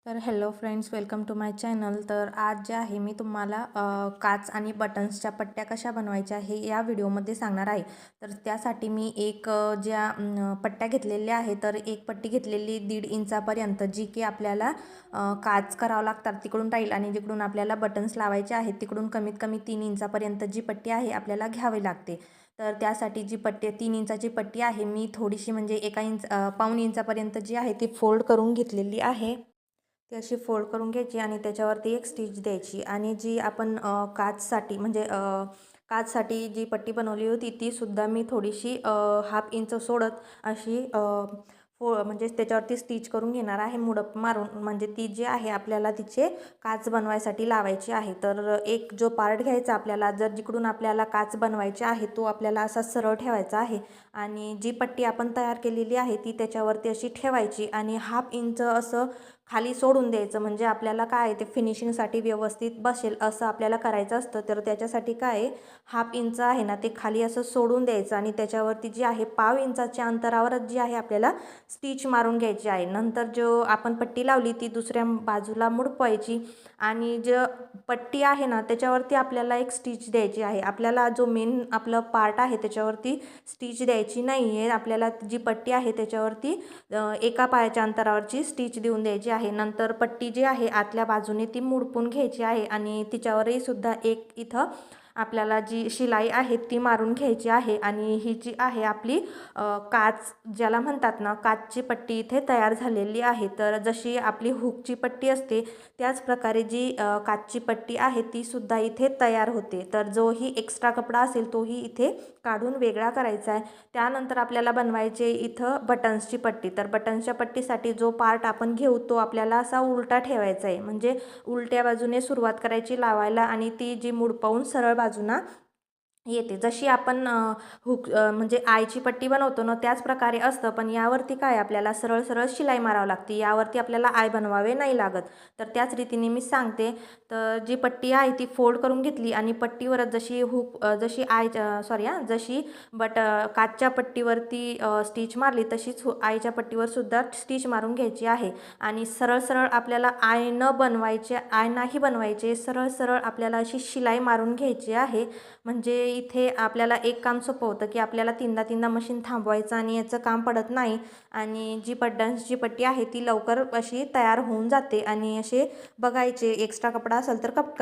तर hello friends, welcome to my channel. तर आज जे आहे मी तुम्हाला काच आणि बटन्सच्या पट्ट्या कशा बनवायच्या हे या व्हिडिओमध्ये सांगणार आहे. तर त्यासाठी मी पट्ट्या घेतलेल्या आहे. तर एक पट्टी घेतलेली 1.5 इंचापर्यंत, जी की आपल्याला काच करावं लागतात तिकडून राहील, आणि जिकडून आपल्याला बटन्स लावायचे आहेत तिकडून कमीत कमी 3 इंचापर्यंत जी पट्टी आहे आपल्याला घ्यावी लागते. तर त्यासाठी जी पट्टी 3 इंचाची पट्टी आहे, मी थोडीशी म्हणजे 1 इंचापर्यंत जी आहे ती फोल्ड करून घेतलेली आहे. ती अशी फोल्ड करून घ्यायची आणि त्याच्यावरती एक स्टिच द्यायची. आणि जी आपण काचसाठी जी पट्टी बनवली होती ती सुद्धा मी थोडीशी 1/2 इंच सोडत अशी म्हणजे त्याच्यावरती स्टिच करून घेणार आहे, मुडप मारून. म्हणजे ती जी आहे आपल्याला तिचे काच बनवायसाठी लावायची आहे. तर एक जो पार्ट घ्यायचा आपल्याला, जिकडून आपल्याला काच बनवायची आहे तो आपल्याला असा सरळ ठेवायचा आहे, आणि जी पट्टी आपण तयार केलेली आहे ती त्याच्यावरती अशी ठेवायची आणि 1/2 इंच असं खाली सोडून द्यायचं. म्हणजे आपल्याला काय ते फिनिशिंगसाठी व्यवस्थित बसेल असं आपल्याला करायचं असतं. तर त्याच्यासाठी काय 1/2 इंच आहे ना ते खाली असं सोडून द्यायचं, आणि त्याच्यावरती जी आहे 1/2 इंचाच्या अंतरावरच जी आहे आपल्याला स्टिच मारून घ्यायची आहे. नंतर जो आपण पट्टी लावली ती दुसऱ्या बाजूला मुडपायची, आणि जो पट्टी आहे ना त्याच्यावरती आपल्याला एक स्टिच द्यायची आहे. आपल्याला जो मेन आपलं पार्ट आहे त्याच्यावरती स्टिच द्यायची नाही आहे. आपल्याला जी पट्टी आहे त्याच्यावरती एका पायाच्या अंतरावरची स्टिच देऊन द्यायची आहे. नंतर पट्टी जी आहे आतल्या बाजूने ती मुडपून घ्यायची आहे, आणि तिच्यावरही सुद्धा एक इथं आपल्याला जी शिलाई आहे ती मारून घ्यायची आहे. आणि ही जी आहे आपली काच ज्याला म्हणतात ना, काचची पट्टी इथे तयार झालेली आहे. तर जशी आपली हुकची पट्टी असते त्याच प्रकारे जी काचची पट्टी आहे ती सुद्धा इथे तयार होते. तर जोही एक्स्ट्रा कपडा असेल तोही इथे काढून वेगळा करायचा आहे. त्यानंतर आपल्याला बनवायचे इथं बटन्सची पट्टी. तर बटन्सच्या पट्टीसाठी जो पार्ट आपण घेऊ तो आपल्याला असा उलटा ठेवायचा आहे. म्हणजे उलट्या बाजूने सुरुवात करायची लावायला, आणि ती जी मुडपावून सरळ बाजूना येते. जशी आपण म्हणजे आयची पट्टी बनवतो ना त्याच प्रकारे असतं, पण यावरती काय आपल्याला सरळ सरळ शिलाई मारावं लागते. यावरती आपल्याला आय बनवावे नाही लागत. तर त्याच रीतीने मी सांगते. तर जी पट्टी आहे ती फोल्ड करून घेतली, आणि पट्टीवरच जशी जशी काचच्या पट्टीवरती स्टिच मारली तशीच आयच्या पट्टीवर सुद्धा स्टिच मारून घ्यायची आहे. आणि सरळ सरळ आपल्याला आय नाही बनवायचे, सरळ सरळ आपल्याला अशी शिलाई मारून घ्यायची आहे. म्हणजे इथे आपल्याला एक काम सोपं होतं की आपल्याला तीनदा मशीन थांबवायचं आणि याचं काम पडत नाही. आणि जी बटन्सची पट्टी आहे ती लवकर अशी तयार होऊन जाते. आणि असे बघायचे एक्स्ट्रा कपडा असेल तर कट